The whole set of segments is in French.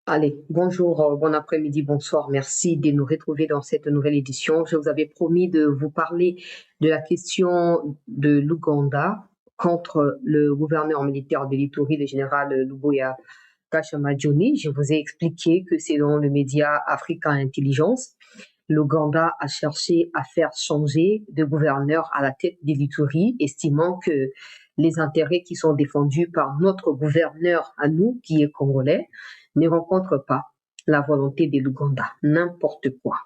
Allez, bonjour, bon après-midi, bonsoir. Merci de nous retrouver dans cette nouvelle édition. Je vous avais promis de vous parler de la question de l'Ouganda contre le gouverneur militaire de l'Ituri, le général Luboya Kashamajoni. Je vous ai expliqué que selon le média Africa Intelligence, l'Ouganda a cherché à faire changer de gouverneur à la tête de l'Ituri, estimant que les intérêts qui sont défendus par notre gouverneur à nous, qui est congolais, ne rencontrent pas la volonté de l'Ouganda. N'importe quoi.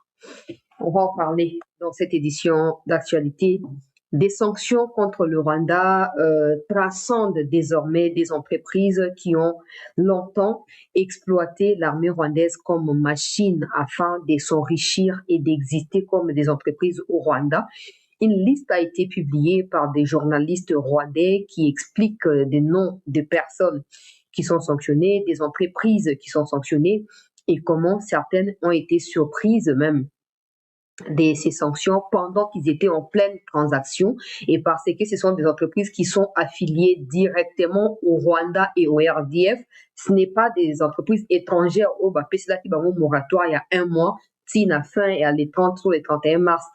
On va en parler dans cette édition d'actualité. Des sanctions contre le Rwanda transcendent désormais des entreprises qui ont longtemps exploité l'armée rwandaise comme machine afin de s'enrichir et d'exister comme des entreprises au Rwanda. Une liste a été publiée par des journalistes rwandais qui expliquent des noms de personnes qui sont sanctionnées, des entreprises qui sont sanctionnées et comment certaines ont été surprises même de ces sanctions pendant qu'ils étaient en pleine transaction et parce que ce sont des entreprises qui sont affiliées directement au Rwanda et au RDF. Ce n'est pas des entreprises étrangères au Bapesla qui ont moratoire il y a un mois, si la fin est à les 30 sur les 31 mars.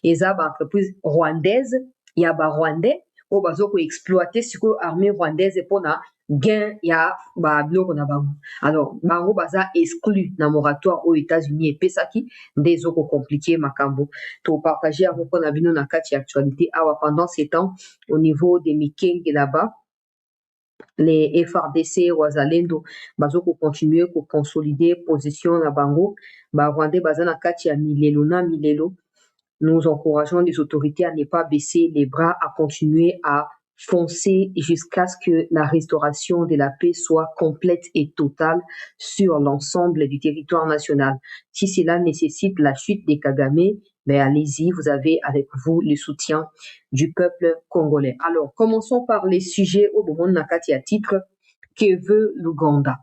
Et ça, entreprise rwandaise, il y a des Rwandais au bazo exploiter ce que l'armée rwandaise pour na gain ya ba biloko na bango. Alors bango baza exclu na moratoire aux États-Unis et pesaki des autres compliqués makambo pour partager avec vous na bino na kati actualité awa pendant ces temps au niveau des Mikeng là-bas les FRDC wazalendo bazo ko continuer ko consolider position na bango ba Rwandais baza na kati ya milelo na milelo. Nous encourageons les autorités à ne pas baisser les bras, à continuer à foncer jusqu'à ce que la restauration de la paix soit complète et totale sur l'ensemble du territoire national. Si cela nécessite la chute des Kagame, ben allez-y, vous avez avec vous le soutien du peuple congolais. Alors, commençons par les sujets au moment Nakati à titre que veut l'Ouganda.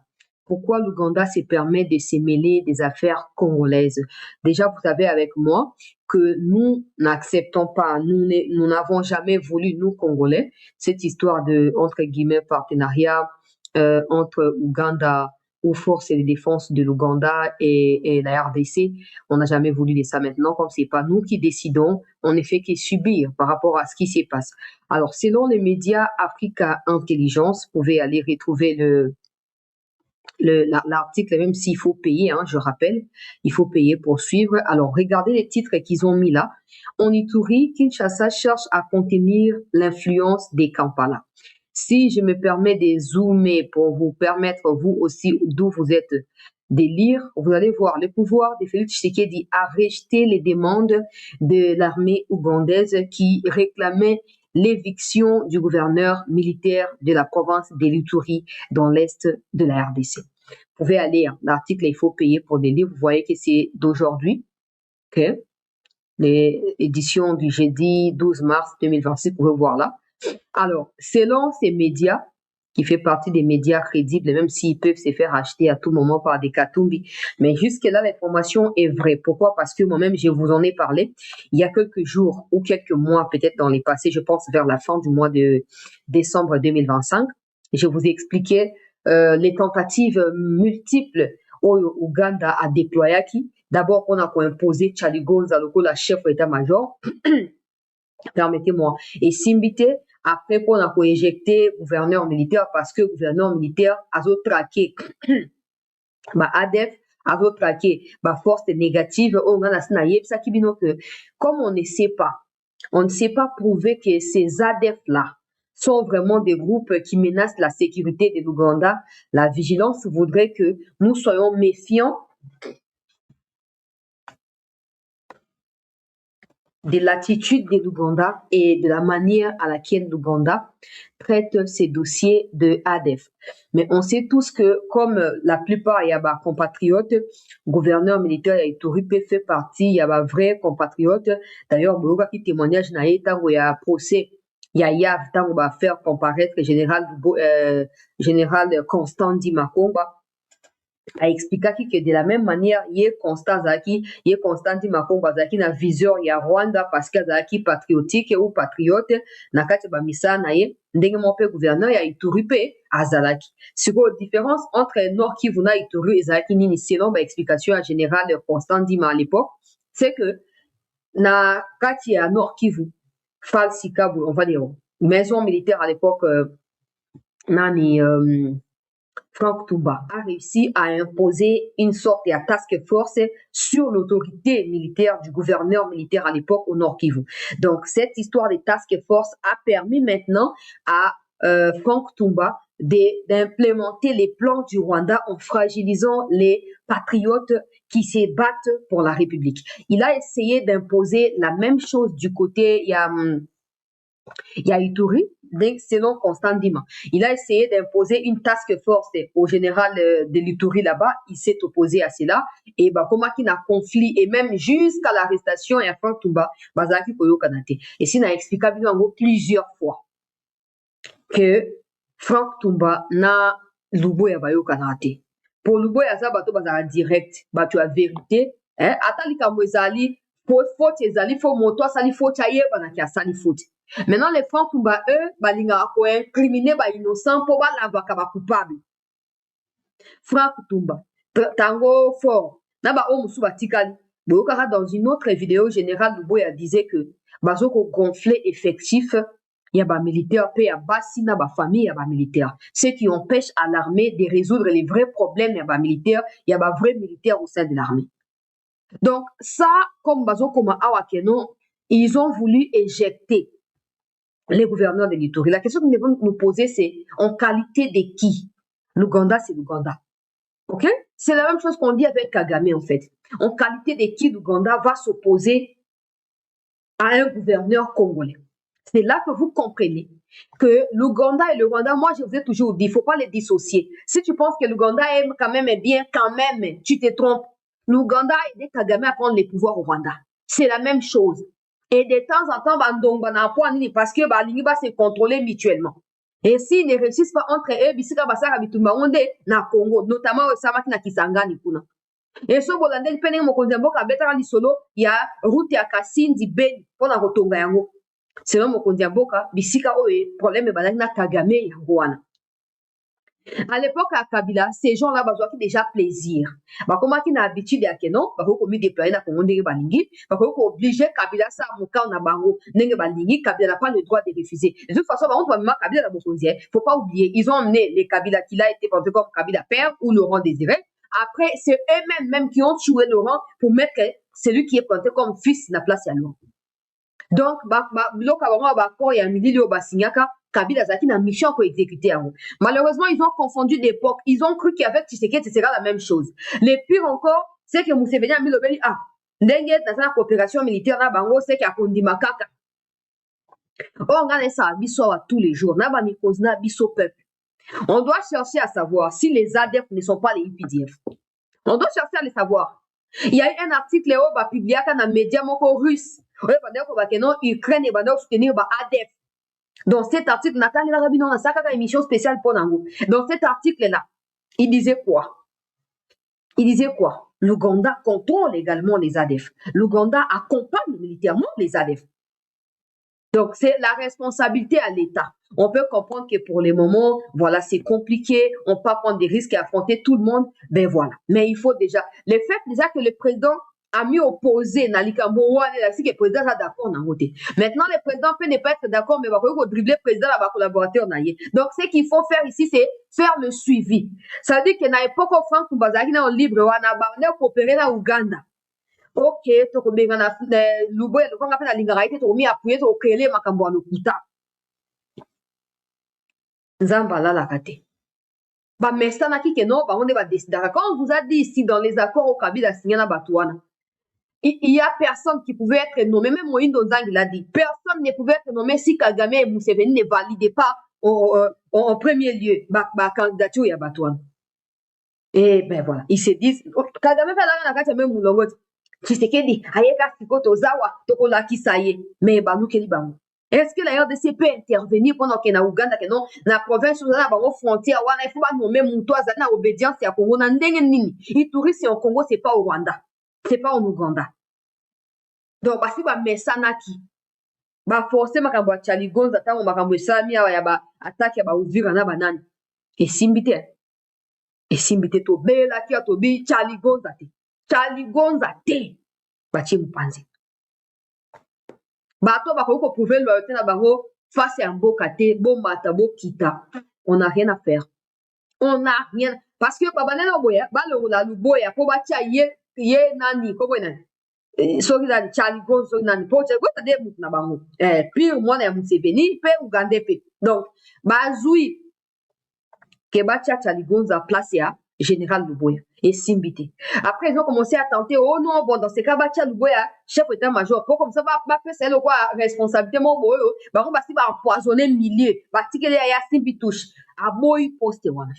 Pourquoi l'Ouganda se permet de se mêler des affaires congolaises? Déjà, vous savez avec moi que nous n'acceptons pas, nous n'avons jamais voulu, nous Congolais, cette histoire de, entre guillemets, partenariat entre Ouganda ou forces de défense de l'Ouganda et la RDC. On n'a jamais voulu de ça maintenant, comme c'est pas nous qui décidons, on ne fait que subir par rapport à ce qui se passe. Alors, selon les médias Africa Intelligence, vous pouvez aller retrouver l'article, même s'il faut payer, hein, je rappelle, il faut payer pour suivre. Alors, regardez les titres qu'ils ont mis là. En Ituri, Kinshasa cherche à contenir l'influence des Kampala. Si je me permets de zoomer pour vous permettre, vous aussi, d'où vous êtes, de lire, vous allez voir le pouvoir de Félix Tshisekedi a rejeté les demandes de l'armée ougandaise qui réclamait l'éviction du gouverneur militaire de la province de l'Ituri dans l'est de la RDC. Vous pouvez aller, l'article, il faut payer pour des livres. Vous voyez que c'est d'aujourd'hui, okay? L'édition du jeudi 12 mars 2026, vous pouvez voir là. Alors, selon ces médias, qui fait partie des médias crédibles, même s'ils peuvent se faire acheter à tout moment par des Katumbi. Mais jusque-là, l'information est vraie. Pourquoi? Parce que moi-même, je vous en ai parlé il y a quelques jours ou quelques mois, peut-être dans les passés, je pense vers la fin du mois de décembre 2025. Je vous ai expliqué les tentatives multiples au Ouganda à déployer qui. D'abord, on a imposé Charlie Gonzalo, la chef d'état-major, permettez-moi, et Simbité, après qu'on a éjecté gouverneur militaire parce que gouverneur militaire a traqué ADF, a traqué force négative, comme on ne sait pas prouver que ces ADF-là sont vraiment des groupes qui menacent la sécurité de l'Ouganda, la vigilance voudrait que nous soyons méfiants de l'attitude de l'Ouganda et de la manière à laquelle l'Ouganda traite ces dossiers de ADF. Mais on sait tous que, comme la plupart, il y a des compatriotes, gouverneur militaire Ituri fait partie, il y a des vrais compatriotes. D'ailleurs, il y a un témoignage dans un procès. Il y a Yav, tant va faire comparaître général Constant Dimakomba a expliqué que de la même manière, il y a Constant Dimakomba Zaki na viseur ya Rwanda parce que Zaki patriotique ou patriote na kati ba misana ye ndenge mo pe gouverneur ya Ituri pe azalaki. C'est quoi la différence entre Nord Kivu na Ituri ezalaki nini selon explication générale Constant Ndima à l'époque, c'est que na kati ya Nord Kivu, Falsika, on va dire maison militaire à l'époque, nani Franck Touba a réussi à imposer une sorte de task force sur l'autorité militaire du gouverneur militaire à l'époque au Nord Kivu. Donc, cette histoire de task force a permis maintenant à Franck Touba d'implémenter les plans du Rwanda en fragilisant les patriotes qui se battent pour la République. Il a essayé d'imposer la même chose du côté, il y a Ituri, selon Constant Ndima. Il a essayé d'imposer une task force au général de l'Ituri là-bas. Il s'est opposé à cela. Et comment il y a conflit, et même jusqu'à l'arrestation et à Franck Touba, Bazaki Koyo Kanate. Et s'il a expliqué plusieurs fois que Franck Touba n'a Lubo ya Bayo Kanate. Pour Lubo ya Zabato Bazara direct, tu as vérité. Atali Kamwezali, faute ezali, faut moto, sali faute aye, banaki a sali faute. Maintenant, les Francs Touba, eux, balinga ko incriminer ba innocent pour ba la ba coupable. Franck Touba, tango fort. Na ba o musu batikali. Boyokara dans une autre vidéo, Général Luboya disait que bazoko gonfler effectif, il y a ba militaire, pe ya basi na ba famille, il y a ba militaire. Ce qui empêche à l'armée de résoudre les vrais problèmes, il y a ba militaire, il y a ba vrais militaires au sein de l'armée. Donc, ça, comme bazoko ma awakeno, ils ont voulu éjecter les gouverneurs de l'Ituri. La question que nous devons nous poser, c'est en qualité de qui? L'Ouganda, c'est l'Ouganda. OK? C'est la même chose qu'on dit avec Kagame, en fait. En qualité de qui l'Ouganda va s'opposer à un gouverneur congolais. C'est là que vous comprenez que l'Ouganda et le Rwanda, moi, je vous ai toujours dit, il ne faut pas les dissocier. Si tu penses que l'Ouganda est quand même bien, quand même, tu te trompes. L'Ouganda a aidé Kagame à prendre les pouvoirs au Rwanda. C'est la même chose. Et de temps en temps, parce que Balingi va se contrôler mutuellement. Et s'ils ne réussissent pas entre eux, Bisika Basara Bitumba Onde na Congo, notamment Samaki na Kisangani kuna. Et ce Bolande Peneng Mokonzembo Kabeta ni solo, il y a route à Kasindi Ben pour la Rotonga Yango. Selon Mokonzembo Bisika Oe, problème Balani na Kagame Yangoana. À l'époque, à Kabila, ces gens-là, ils déjà plaisir. Comment ils ont l'habitude à que non, ils ont déployer na Congo ndenge balingi, ils ont obligé Kabila ça muka na bango ndenge balingi, Kabila n'a pas le droit de refuser. De toute façon, on va même Kabila na Bokonzi, faut pas oublier, ils ont emmené les Kabila qui l'a été porté comme Kabila père ou Laurent Désiré. Après, c'est eux-mêmes qui ont tué Laurent pour mettre celui qui est porté comme fils na place à Laurent. Donc, Kabila Zaki n'a mission pour exécuter. Malheureusement, ils ont confondu d'époque. Ils ont cru qu'avec Tshisekedi, ce sera la même chose. Le pire encore, c'est que Museveni a mis le béni. Ndenge dans la coopération militaire, na bango, c'est qu'il y a Kondi Makaka. On gagne ça tous les jours. Na ba mikozna biso peuple. On doit chercher à savoir si les ADF ne sont pas les UPDF. On doit chercher à les savoir. Il y a eu un article publié dans un média russe. Ukraine et soutenir ADF. Dans cet article, Nathalie Rabino a une émission spéciale pour Nango. Dans cet article-là, il disait quoi? Il disait quoi? L'Ouganda contrôle également les ADF. L'Ouganda accompagne militairement les ADF. Donc, c'est la responsabilité à l'État. On peut comprendre que pour le moment, voilà, c'est compliqué. On peut prendre des risques et affronter tout le monde. Ben voilà. Mais il faut déjà, le fait déjà que le président a mis opposé Nalika Mouane, c'est que le président est d'accord dans côté. Maintenant, le président peut ne pas être d'accord, mais il va dribbler le président à collaborateur. Donc, ce qu'il faut faire ici, c'est faire le suivi. Ça veut dire que n'a pas Franck Mbazaki na libre, on a coopéré na Ouganda. Ok, toko benga na lubo ya lokanga pe na lingara ite toko mi appuyer toko kele makambo ya lokuta. Nzamba la la kate. Ba mesta na kike no ba onde ba décidera. Quand on vous a dit ici dans les accords au Kabila signé na Batouana, il y a personne qui pouvait être nommé, même Moïndo Nzangi l'a dit, personne ne pouvait être nommé si Kagame et Museveni ne validaient pas en premier lieu ba candidature ya Batouana. Et ben voilà, ils se disent Kagame fait la kate même Moulongo. Tshisekedi ayeka sikoto zawa tokola kisaye mais balukeli bango. Est-ce que la RDC peut intervenir pendant que na Ouganda que non na province na bango frontière wana il faut pas nommer muto azali na obédience ya Congo na ndenge nini Ituri c'est au Congo, c'est pas au Rwanda, c'est pas en Ouganda. Donc basi ba mesanaki ba forcer makambo ya Chaligonza tango makambo esami ya ba attaque ya ba Uvira na banani esimbi te tobelaki ya tobi Charlie Gonza te batie mopanzi bato bakoki koprouve loyauté na bango face ya mboka te bomata bokita on a rien à faire parce que babandeli oboya balongola luboya mpo batia ye nani koboye nani soki nani Charlie Gonza soki nani mpo Gonza nde mutu na bango pire mwana ya Museveni mpe ugande mpe donc bazwi ke batia Charlie Gonza place ya général Luboya esimbi te après ils ont commencé à tenter oh non bon dans ce cas batia Luboya chef état-major pour comme ça bapesa ele kwa responsabilité moko oyo bango basi baempoisonner milieu batikeli ya simbi touche aboyi poste wana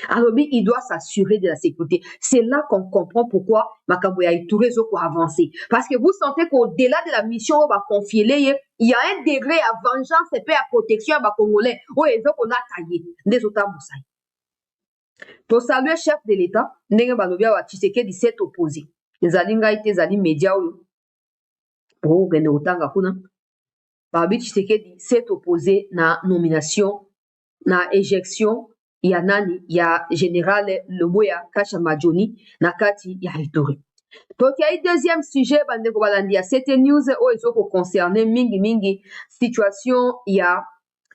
alobi il doit s'assurer de la sécurité c'est là qu'on comprend pourquoi makambo ya Ituri ezoko avancer parce que vous sentez qu'au-delà de la mission oyo baconfiele ye il y a un degré ya vengeance mpe ya protection ya bacongolais oyo ezokolata ye nde ezotambusa ye tosalue chef de l'état ndenge balobi awa Tshisekedi s'est opposé ezali ngai te ezali média oyo okokende kotanga kuna balobi Tshisekedi s'est opposé na nomination na éjection ya nani ya général Luboya Kasha Majoni na kati ya Ituri tokei deuxième sujet bandeko balandi ya cette news oyo ezokoconcerne mingi situation ya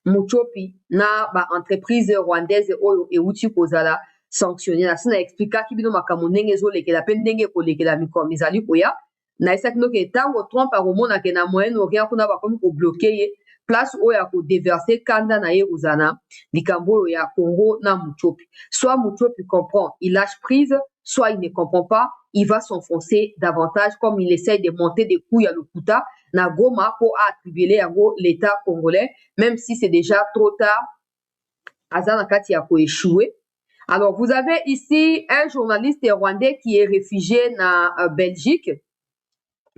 Muchopi na baentreprise rwandaise oyo euti kozala sanctionné na sina explikaki bino makambo ndenge ezolekela mpe ndenge ekolekela mikolo ezali koya nayesaki noke ntango Trump akomonake na moyen orient kuna bakomi kobloke ye place oyo ya kodeverse kanda na ye kozala na likambo oyo ya Congo na Muchopi soit Muchopi comprend il lâche prise soit il ne comprend pas il va s'enfoncer davantage comme il essaye de monter des couilles à l'Okuta na Goma pour attribuer yango l'état congolais même si c'est déjà trop tard aza na kati ya koéchouer. Alors vous avez ici un journaliste rwandais qui est réfugié na Belgique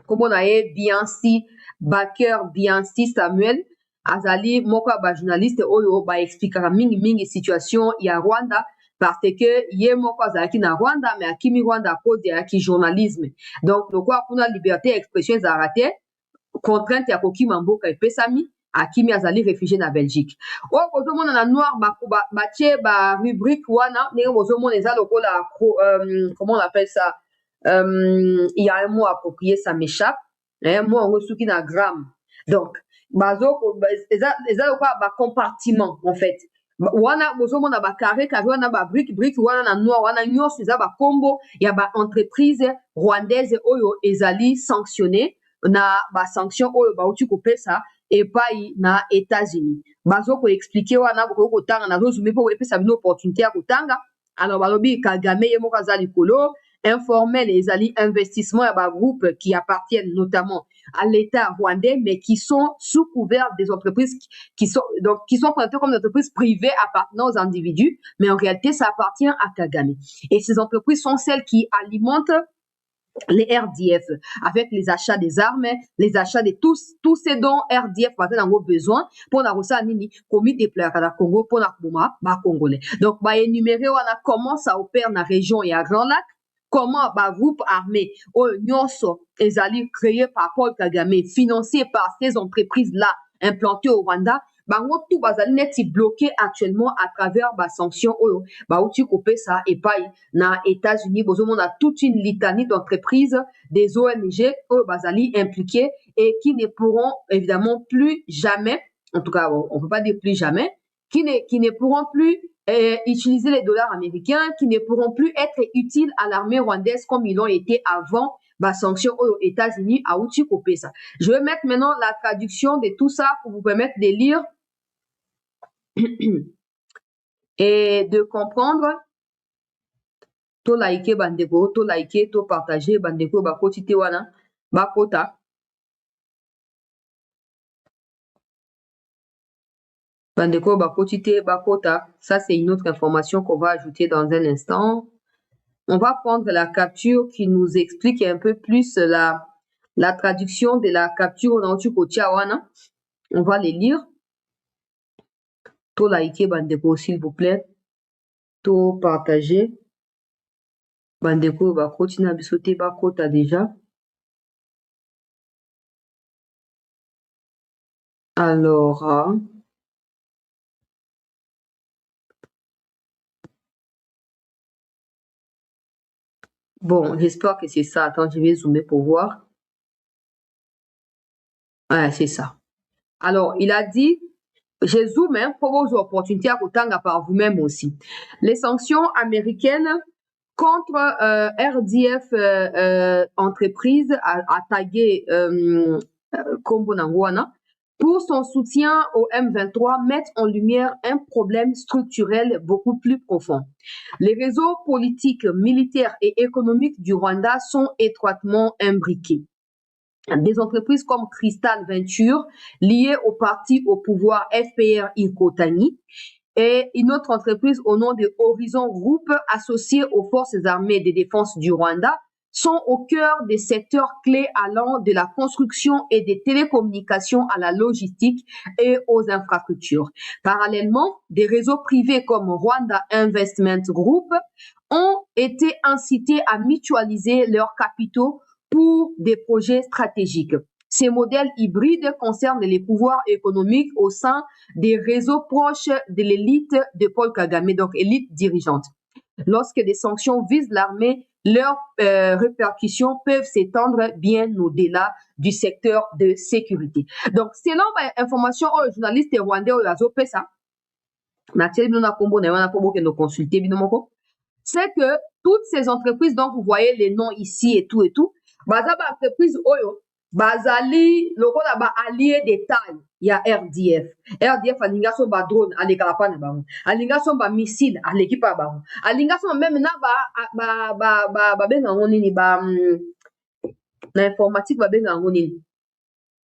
kombo na ye Biansi Baker Biansi Samuel azali moko ya bajournaliste oyo baexplikaka mingi situation ya Rwanda parce que ye moko azalaki na Rwanda mais akimi Rwanda à cause ayaki journalisme donc lokola kuna liberté ya expression ezalaka te contrainte ya kokima mboka epesami akimi azali réfugié na Belgique oyo bozomona na noir batie barubrique wana ndenge bozomona eza lokola comment on appelle ça il y a un mot approprié ça m'échappe moi yango soki na gramme donc eza lokola bacompartiment en fait wana bozomona bacarré wana babrique wana na noir wana nyonso eza bakombo ya baentreprise rwandaise oyo ezali sanctionné na basanction oyo bauti kopesa epai na États-Unis bazokoexplike wana bokoki kotanga nazozumi mpo epesa bino opportunité ya kotanga alors balobi Kagame ye moko aza likolo informel ezali investissement ya bagroupe qui appartiennent notamment à l'État rwandais mais qui sont sous couvert des entreprises qui sont présentées comme des entreprises privées appartenant aux individus mais en réalité ça appartient à Kagame et ces entreprises sont celles qui alimentent les RDF avec les achats des armes, les achats de tous ces dons RDF ont besoin pour la nini commis déployer à la Congo pour la Bouma ba congolais. Donc ba énumérer comment ça opère dans la région et à Grand Lac, comment ba groupe armé au nyonso ezali créé par Paul Kagame, financé par ces entreprises là implantées au Rwanda. Bango tout bazali neti bloqué actuellement à travers ba sanction oyo ba uti kopesa epai na États-Unis bozomona toute une litanie d'entreprises des ONG oyo bazali impliquées et qui ne pourront évidemment plus jamais en tout cas on peut pas dire plus jamais qui ne pourront plus utiliser les dollars américains qui ne pourront plus être utiles à l'armée rwandaise comme ils l'ont été avant sanction aux États-Unis à outil kopesa. Je vais mettre maintenant la traduction de tout ça pour vous permettre de lire et de comprendre. To like bandeko, to like, to partager bandeko bakoti te wana bakota. Bandeko bakoti te bakota. Ça c'est une autre information qu'on va ajouter dans un instant. On va prendre la capture qui nous explique un peu plus la traduction de la capture dans wana. On va les lire. To like bandeko s'il vous plaît. To partager. Bandeko bakoti na biso te bakota déjà. Alors Bon, j'espère que c'est ça. Attends, je vais zoomer pour voir. Ouais, c'est ça. Alors, il a dit, je zoome hein, pour vos opportunités à Kotanga par vous-même aussi. Les sanctions américaines contre RDF entreprise a tagué Kombo Nangwana pour son soutien au M23 mettent en lumière un problème structurel beaucoup plus profond. Les réseaux politiques, militaires et économiques du Rwanda sont étroitement imbriqués. Des entreprises comme Crystal Venture, liées au parti au pouvoir FPR Ikotani, et une autre entreprise au nom de Horizon Group, associée aux forces armées de défense du Rwanda, sont au cœur des secteurs clés allant de la construction et des télécommunications à la logistique et aux infrastructures. Parallèlement, des réseaux privés comme Rwanda Investment Group ont été incités à mutualiser leurs capitaux pour des projets stratégiques. Ces modèles hybrides concernent les pouvoirs économiques au sein des réseaux proches de l'élite de Paul Kagame, donc élite dirigeante. Lorsque des sanctions visent l'armée, leurs répercussions peuvent s'étendre bien au-delà du secteur de sécurité. Donc, selon l'information aux journalistes rwandais au Azopesa, c'est que toutes ces entreprises dont vous voyez les noms ici et tout, baza ba entreprise oyo bazali lokola ba allié de taille ya RDF alinga so ba drone alekala pa na bango alinga so ba missile aleki pa bango alinga so même na ba benga ngo nini na informatique ba benga ngo nini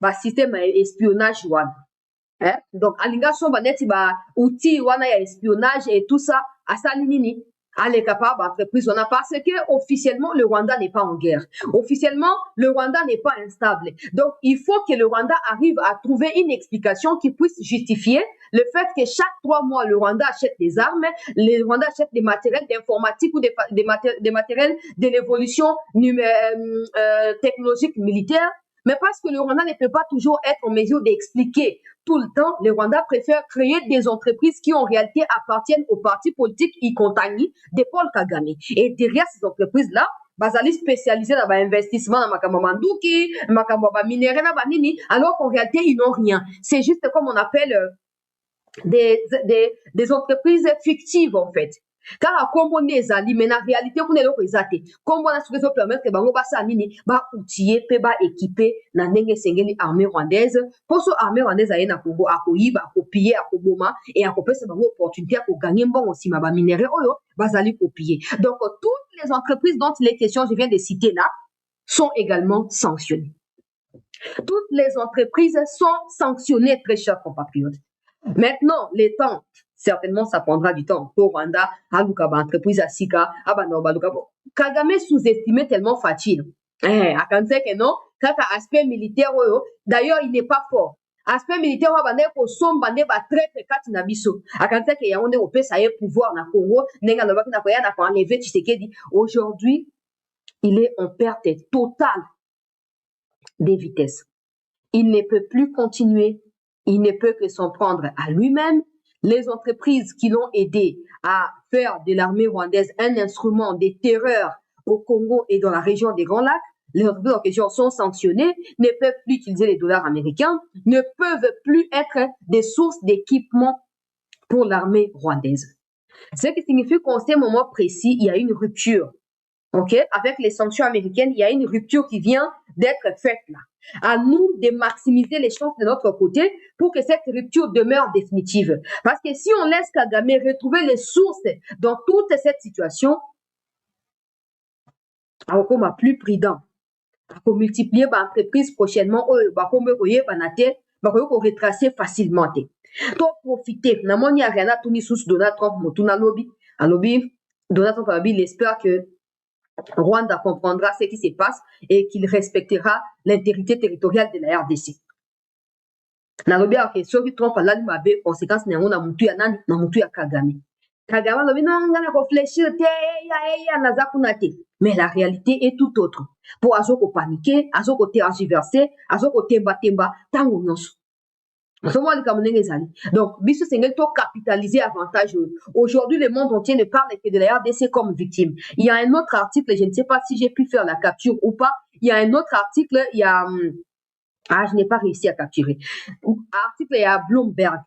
ba système ya espionnage wana donc alinga so ba neti ba outil wana ya espionnage et tout ça asali nini allez capable entreprise on a parce que officiellement le Rwanda n'est pas en guerre. Officiellement le Rwanda n'est pas instable. Donc il faut que le Rwanda arrive à trouver une explication qui puisse justifier le fait que chaque 3 mois le Rwanda achète des armes, le Rwanda achète des matériels d'informatique ou des matériels de l'évolution technologique militaire. Mais parce que le Rwanda ne peut pas toujours être en mesure d'expliquer tout le temps, le Rwanda préfère créer des entreprises qui en réalité appartiennent au parti politique Ikontani de Paul Kagame. Et derrière ces entreprises-là, bazali spécialisés dans l'investissement dans makambo manduki, makambo minéraux na banini, alors qu'en réalité ils n'ont rien. C'est juste comme on appelle des entreprises fictives en fait. Kaka kombo nde ezali mais na réalité kuna eloko eza te kombo wana soki ezopermettre bango basala nini baoutiller mpe baéquipe na ndenge esengeli armée rwandaise mpo so armée rwandaise aye na congo akoyiba akopille akoboma e akopesa bango opportunité ya koganye mbongo nsima baminere oyo bazali kopille. Donc toutes les entreprises dont il est question je viens de citer là sont également sanctionnées. Toutes les entreprises sont sanctionnées, très chers compatriotes. Maintenant, les temps, certainement, ça prendra du temps. Pour Rwanda, entreprise à Sika, Kagame sous-estimé tellement facile. À quand c'est que non, quand aspect militaire, d'ailleurs, il n'est pas fort. Aspect militaire, pour son bandé, traite kat na biso. À quand c'est que yaonde au ça y est pouvoir na Congo, nenga no na koya na enlever Tshisekedi. Aujourd'hui, il est en perte totale des vitesses. Il ne peut plus continuer. Il ne peut que s'en prendre à lui-même. Les entreprises qui l'ont aidé à faire de l'armée rwandaise un instrument de terreur au Congo et dans la région des Grands Lacs, les entreprises en question sont sanctionnées, ne peuvent plus utiliser les dollars américains, ne peuvent plus être des sources d'équipement pour l'armée rwandaise. Ce qui signifie qu'en ce moment précis, il y a une rupture. OK? Avec les sanctions américaines, il y a une rupture qui vient d'être faite là. À nous de maximiser les chances de notre côté pour que cette rupture demeure définitive. Parce que si on laisse Kagame retrouver les sources dans toute cette situation, on va plus prudent. On multiplier par entreprise prochainement, on va retracer facilement. Pour profiter, il y a rien à tout ni sous Donald Trump, Donald Trump il espère que Rwanda comprendra ce qui se passe et qu'il respectera l'intégrité territoriale de la RDC. Nalobi a question qui Trump alali mabe conséquence na na mutu ya nani na mutu ya Kagame. Kagame lobi non ngana réfléchir te ya naza kuna te. Mais la réalité est tout autre. Pour azoko paniquer, azoko tergiverser, azoko temba tango nyonso. Donc, biso sengel to capitaliser avantage. Aujourd'hui, le monde entier ne parle que de la RDC comme victime. Il y a un autre article, je ne sais pas si j'ai pu faire la capture ou pas. Il y a un autre article, il y a je n'ai pas réussi à capturer. Article, il y a Bloomberg,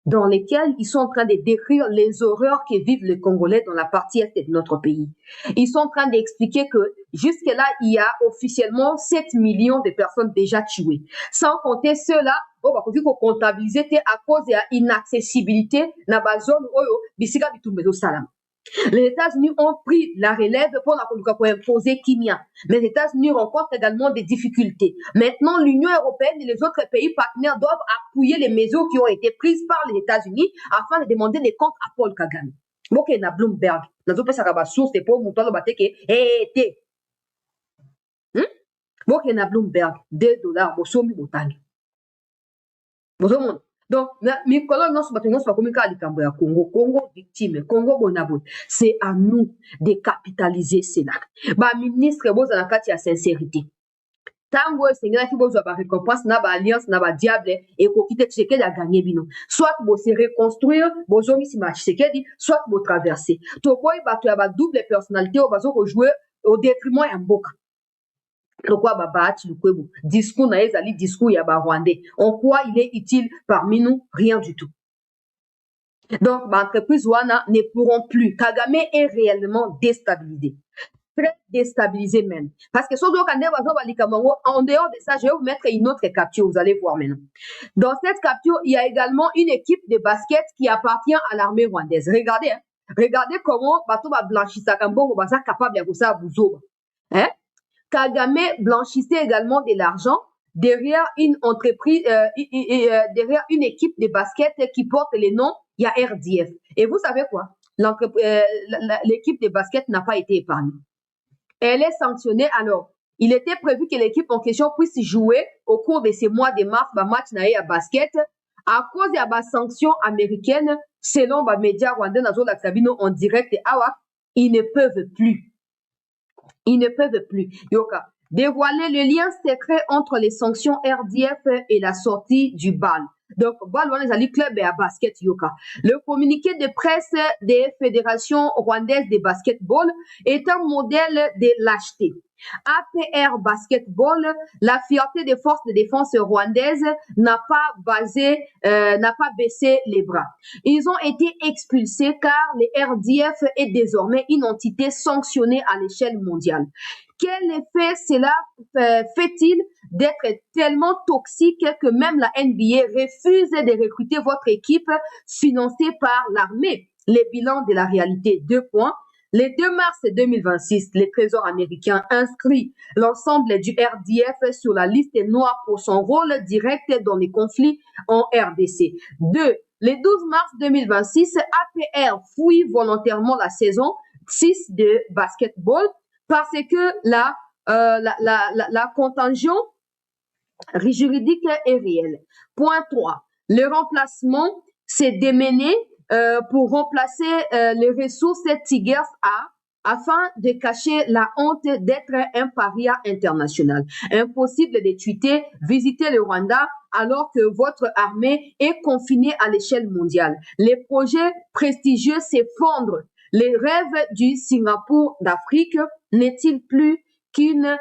dans lesquels ils sont en train de décrire les horreurs que vivent les Congolais dans la partie est de notre pays. Ils sont en train d'expliquer que jusque-là, il y a officiellement 7 millions de personnes déjà tuées. Sans compter ceux-là, on va comptabiliser à cause de l'inaccessibilité dans la zone où les États-Unis ont pris la relève pour imposer Kimia. Les États-Unis rencontrent également des difficultés. Maintenant, l'Union européenne et les autres pays partenaires doivent appuyer les mesures qui ont été prises par les États-Unis afin de demander des comptes à Paul Kagame. Ok, na Bloomberg. Nazo pesa kaba source de pour mouton bateke. Te. Ok, na Bloomberg. $2 bosomi botangi. Bosomo. Donc, Congo victime, Congo bonabot. C'est à nous de capitaliser cela. Bah, ministre, vous avez la sincérité. Tango sengela ki bozwa ba récompense na ba alliance na ba diable et ko kite Tshisekedi a gagné bino. Soit bo se reconstruire, bozo mi si ma Tshisekedi, soit bo traverser. To boy ba tu ba double personnalité o bazo ko jouer au détriment ya mboka. Pourquoi Babati Lukwebo discours na ezali discours ya ba Rwandais. En quoi il est utile parmi nous? Rien du tout. Donc, l'entreprise Wana ne pourront plus. Kagame est réellement déstabilisé. Très déstabilisé même. Parce que en dehors de ça, je vais vous mettre une autre capture, vous allez voir maintenant. Dans cette capture, il y a également une équipe de basket qui appartient à l'armée rwandaise. Regardez, hein. Regardez comment Bato va blanchir ça, capable de ça à Bouzoba. Hein? Kagame blanchissait également de l'argent derrière une entreprise, derrière une équipe de basket qui porte le nom, il y a RDF. Et vous savez quoi? L'équipe de basket n'a pas été épargnée. Elle est sanctionnée. Alors, il était prévu que l'équipe en question puisse jouer au cours de ces mois de mars, match à basket, à cause de la sanction américaine, selon les médias rwandais en direct, ils ne peuvent plus. Ils ne peuvent plus. Yoka, dévoiler le lien secret entre les sanctions RDF et la sortie du BAL. Donc, BAL, on est club et à basket, Yoka. Le communiqué de presse des fédérations rwandaises de basketball est un modèle de lâcheté. APR Basketball, la fierté des forces de défense rwandaises n'a pas baissé les bras. Ils ont été expulsés car le RDF est désormais une entité sanctionnée à l'échelle mondiale. Quel effet cela fait-il d'être tellement toxique que même la NBA refuse de recruter votre équipe financée par l'armée? Les bilans de la réalité, 2 points. Le 2 mars 2026, le Trésor américain inscrit l'ensemble du RDF sur la liste noire pour son rôle direct dans les conflits en RDC. 2. Le 12 mars 2026, APR fouille volontairement la saison 6 de basketball parce que la contingent juridique est réelle. Point 3. Le remplacement s'est démené pour remplacer les ressources Tigers A afin de cacher la honte d'être un paria international. Impossible de tweeter, visiter le Rwanda alors que votre armée est confinée à l'échelle mondiale. Les projets prestigieux s'effondrent. Les rêves du Singapour d'Afrique n'est-il plus qu'une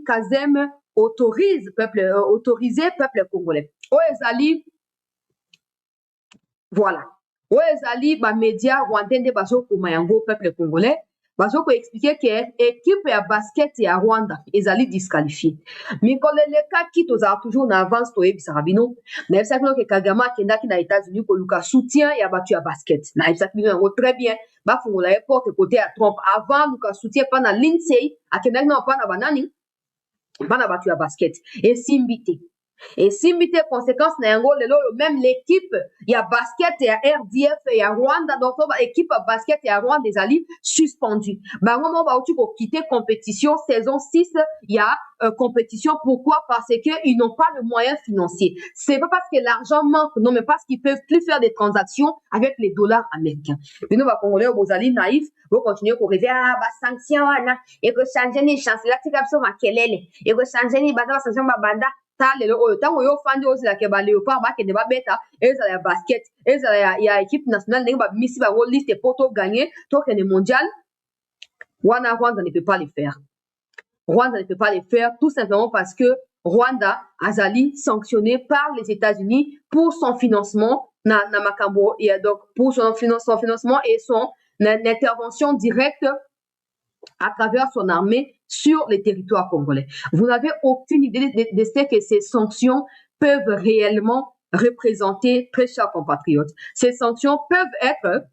caserne autorisé peuple congolais. Oezali, voilà. Oezali, média rwandais de baso kumayango peuple congolais. Baso ko expliquer que équipe ya basket ya Rwanda ezali disqualifié. Mais quand les cas qui toujours en avance to ebisarabino, na ebisakino ke Kagame kendaki na États-Unis ko luka soutien ya batu ya basket. Na ebisakino très bien. Ba fungola porte côté à Trump avant luka soutien pas na Lindsay akendaki na pas na banani. Bana batu ya basket et simbité conséquence na yango lelo même l'équipe ya basket ya RDF ya Rwanda donc équipe basket ya Rwanda ezali suspendu bango mo ba uti ko quitter compétition saison 6 ya compétition. Pourquoi? Parce que ils n'ont pas le moyen financier. C'est pas parce que l'argent manque, non, mais parce qu'ils peuvent plus faire des transactions avec les dollars américains. Et nous va congolais vous allez naïf, vous continuez pour rêver sanction wana et que changer les chances là c'est comme ça ma kelele et que changer les banda sanction banda talelo oyo tango yo fandi ozela ke ba léopard bakende babeta ezala ya basket ezala ya équipe nationale ndenge babimisi bango liste po toganye tokende mondial wana Rwanda ne peut pas le faire. Rwanda ne peut pas le faire tout simplement parce que Rwanda azali sanctionné par les États-Unis pour son financement na makambo et donc pour son financement et son intervention directe à travers son armée sur les territoires congolais. Vous n'avez aucune idée de ce que ces sanctions peuvent réellement représenter, très chers compatriotes. Ces sanctions peuvent être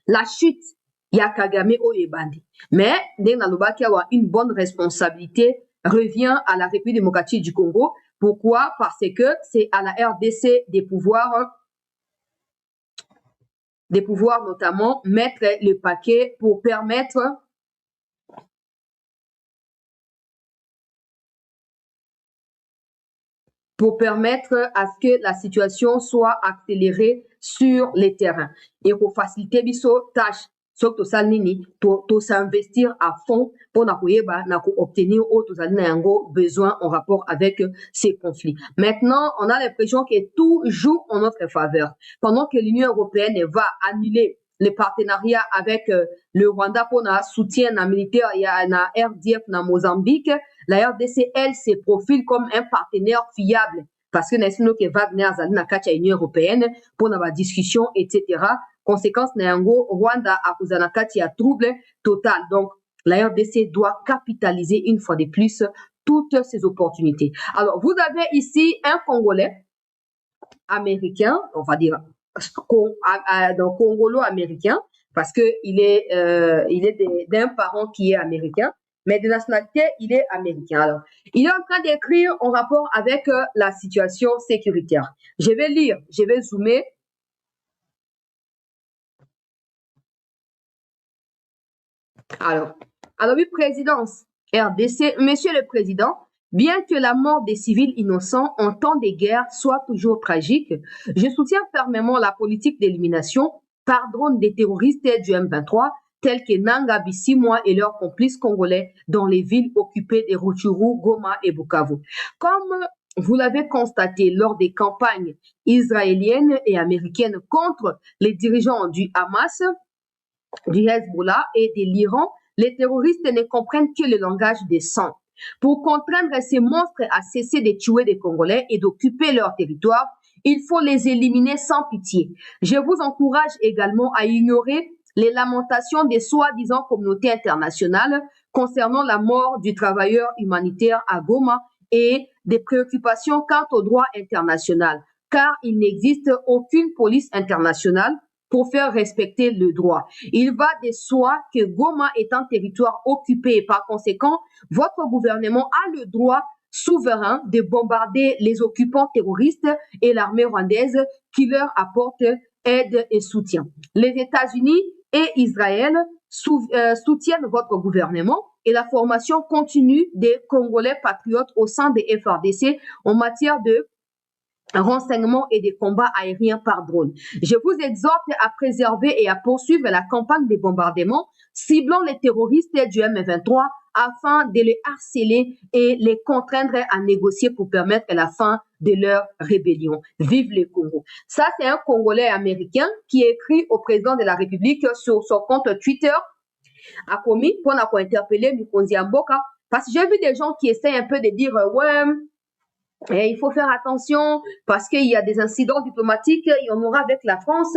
la chute ya Kagame Oyebandi. Mais une bonne responsabilité revient à la République démocratique du Congo. Pourquoi? Parce que c'est à la RDC des pouvoirs notamment mettre le paquet pour permettre à ce que la situation soit accélérée sur les terrains et pour faciliter biso tâche surtout ça nini to s'investir à fond pour obtenir autres besoin en rapport avec ces conflits. Maintenant, on a l'impression que tout joue en notre faveur. Pendant que l'Union européenne va annuler le partenariat avec le Rwanda pour un soutien militaire, il y a un RDF dans Mozambique. La RDC, elle, se profile comme un partenaire fiable parce que nous que Wagner a l'Union européenne pour la discussion, etc. Conséquence, Rwanda a un trouble total. Donc, la RDC doit capitaliser une fois de plus toutes ces opportunités. Alors, vous avez ici un Congolais américain, on va dire, donc congolo-américain, parce que il est d'un parent qui est américain, mais de nationalité, il est américain. Alors, il est en train d'écrire en rapport avec la situation sécuritaire. Je vais lire, je vais zoomer. Alors oui, présidence RDC, monsieur le président, bien que la mort des civils innocents en temps de guerre soit toujours tragique, je soutiens fermement la politique d'élimination par drone des terroristes du M23 tels que Nanga Bissimwa et leurs complices congolais dans les villes occupées de Rutshuru, Goma et Bukavu. Comme vous l'avez constaté lors des campagnes israéliennes et américaines contre les dirigeants du Hamas, du Hezbollah et de l'Iran, les terroristes ne comprennent que le langage des sangs. Pour contraindre ces monstres à cesser de tuer des Congolais et d'occuper leur territoire, il faut les éliminer sans pitié. Je vous encourage également à ignorer les lamentations des soi-disant communautés internationales concernant la mort du travailleur humanitaire à Goma et des préoccupations quant au droit international, car il n'existe aucune police internationale pour faire respecter le droit. Il va de soi que Goma est un territoire occupé et par conséquent, votre gouvernement a le droit souverain de bombarder les occupants terroristes et l'armée rwandaise qui leur apporte aide et soutien. Les États-Unis et Israël soutiennent votre gouvernement et la formation continue des Congolais patriotes au sein des FRDC en matière de renseignements et des combats aériens par drone. Je vous exhorte à préserver et à poursuivre la campagne des bombardements ciblant les terroristes du M23 afin de les harceler et les contraindre à négocier pour permettre la fin de leur rébellion. Vive le Congo. Ça, c'est un Congolais américain qui écrit au président de la République sur son compte Twitter a commis pour interpeller Mikonzi Mboka parce que j'ai vu des gens qui essayent un peu de dire ouais, et il faut faire attention parce qu'il y a des incidents diplomatiques, il y en aura avec la France.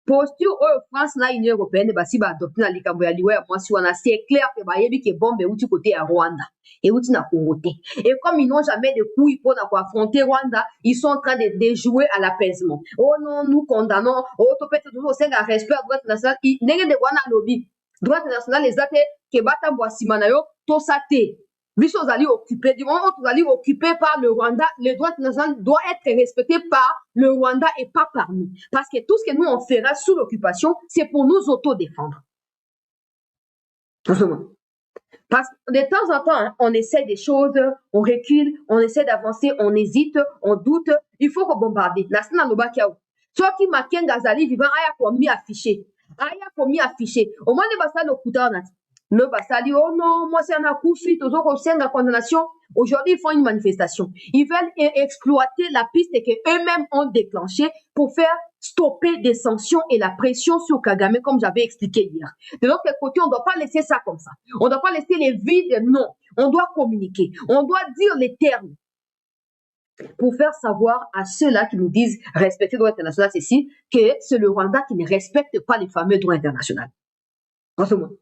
Posture France na Union européenne basi ba adopter na likambo ya liwa moi si wana c'est clair que ba yebi que bombe uti côté à Rwanda et uti na Congo te. Et comme ils n'ont jamais de couilles pour affronter Rwanda, ils sont en train de jouer à l'apaisement. Oh non, nous condamnons, oh to peut-être toujours c'est un respect à droit national, nenge de wana lobby. Droit national les até que bata boisima na yo to saté. Biso allés occupés, du moment où vous allez occupés par le Rwanda, le droit national doit être respecté par le Rwanda et pas par nous. Parce que tout ce que nous on fera sous l'occupation, c'est pour nous autodéfendre. Parce que de temps en temps, hein, on essaie des choses, on recule, on essaie d'avancer, on hésite, on doute. Il faut bombarder. Nasina Lobakiao. Soit qui Maken Gazali vivant aya commis affiché. Aya commis affiché. Au moins, les bassin au couteau, Le Bassa dit, oh non, moi c'est un accoufi, aux autres c'est la condamnation. Aujourd'hui, ils font une manifestation. Ils veulent exploiter la piste qu'eux-mêmes ont déclenchée pour faire stopper des sanctions et la pression sur Kagame, comme j'avais expliqué hier. De l'autre côté, on ne doit pas laisser ça comme ça. On ne doit pas laisser les vides, non. On doit communiquer. On doit dire les termes pour faire savoir à ceux-là qui nous disent respecter le droit international, ceci, que c'est le Rwanda qui ne respecte pas les fameux droits internationaux. En ce moment.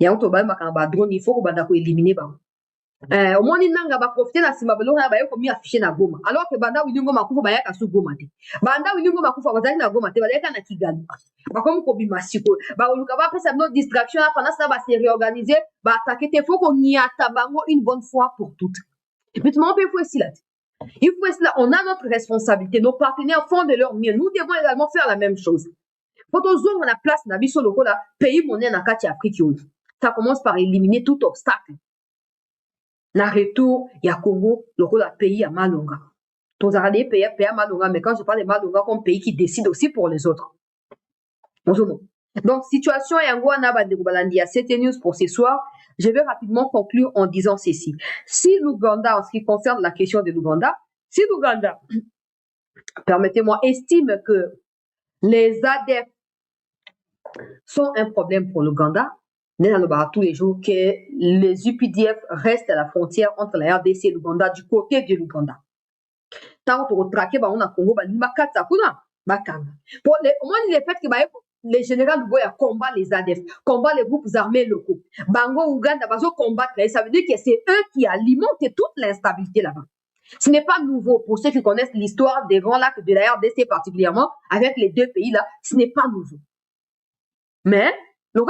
Il y a un toba makamba drone il faut ko banda ko éliminer ba au moins ni nanga ba profiter na sima belo na ba ko mi afficher na Goma alors que banda wilingo makufa ba yaka su Goma te banda wilingo makufa ba na Goma te ba yaka na Kigali ba comme ko bimasiko ba oluka ba pesa no distraction là pendant ça ba se réorganiser ba attaquer te faut qu'on y atabango une bonne fois pour toutes et puis tout le monde peut ici là il faut cela on a notre responsabilité nos partenaires font de leur mieux nous devons également faire la même chose quand on zone la place na biso loko la pays monnaie na kati Afrique yo. Ça commence par éliminer tout obstacle. Na retour, il y a Congo, le pays à Malonga. Tous les pays à Malonga, mais quand je parle de Malonga comme pays qui décide aussi pour les autres. Donc, situation est en Guanaba de Gubalandi à 7 news pour ce soir. Je vais rapidement conclure en disant ceci. Si l'Ouganda, en ce qui concerne la question de l'Ouganda, si l'Ouganda, permettez-moi, estime que les ADF sont un problème pour l'Ouganda, tous les jours que les UPDF restent à la frontière entre la RDC et l'Ouganda du côté de l'Ouganda. Tant qu'on traqué, on a Congo, pour au moins le fait que les généraux de combattent les ADF, combattent les groupes armés locaux. Bango Ouganda, combattre, ça veut dire que c'est eux qui alimentent toute l'instabilité là-bas. Ce n'est pas nouveau pour ceux qui connaissent l'histoire des grands lacs de la RDC particulièrement, avec les deux pays là, ce n'est pas nouveau. Mais on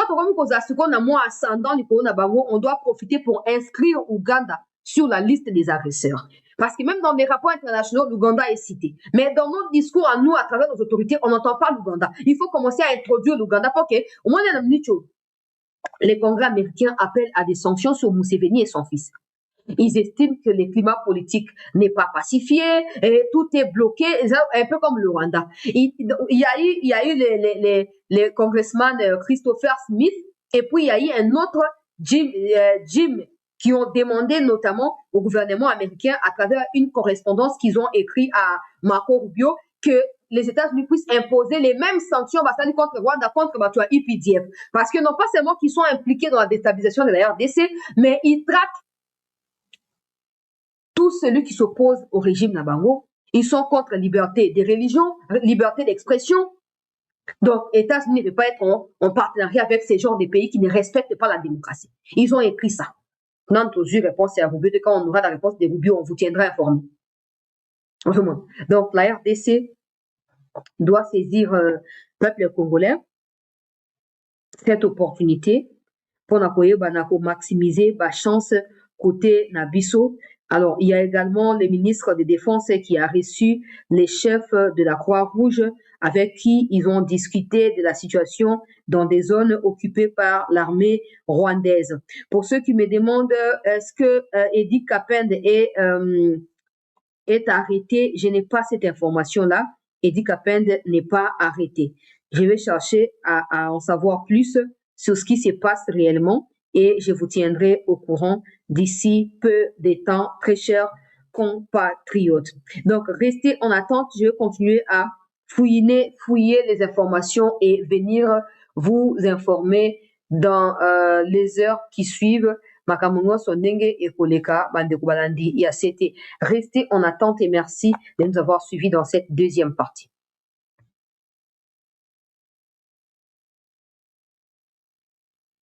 doit profiter pour inscrire Ouganda sur la liste des agresseurs. Parce que même dans les rapports internationaux, l'Ouganda est cité. Mais dans notre discours à nous, à travers nos autorités, on n'entend pas l'Ouganda. Il faut commencer à introduire l'Ouganda pour que, au moins, les congrès américains appellent à des sanctions sur Museveni et son fils. Ils estiment que le climat politique n'est pas pacifié et tout est bloqué, un peu comme le Rwanda. Il y a eu les congressman Christopher Smith et puis il y a eu un autre Jim qui ont demandé notamment au gouvernement américain à travers une correspondance qu'ils ont écrit à Marco Rubio que les États-Unis puissent imposer les mêmes sanctions contre Rwanda, contre UPDF. Parce que non pas seulement qu'ils sont impliqués dans la déstabilisation de la RDC, mais ils traquent tous ceux qui s'opposent au régime Nabango. Ils sont contre la liberté des religions, liberté d'expression. Donc, les États-Unis ne peuvent pas être en partenariat avec ces genres de pays qui ne respectent pas la démocratie. Ils ont écrit ça. Quand on a réponse à Rubio, quand on aura la réponse de Rubio, on vous tiendra informé. Donc, la RDC doit saisir le peuple congolais cette opportunité pour maximiser la chance côté Nabiso. Alors, il y a également le ministre de Défense qui a reçu les chefs de la Croix-Rouge avec qui ils ont discuté de la situation dans des zones occupées par l'armée rwandaise. Pour ceux qui me demandent est-ce que Edi Kapende est arrêté, je n'ai pas cette information-là. Edi Kapende n'est pas arrêté. Je vais chercher à en savoir plus sur ce qui se passe réellement et je vous tiendrai au courant d'ici peu de temps, très chers compatriotes. Donc, restez en attente. Je vais continuer à fouiller les informations et venir vous informer dans les heures qui suivent. Makamungo Sonenge et Koleka Bandeko Balandi Yasete. Restez en attente et merci de nous avoir suivis dans cette deuxième partie.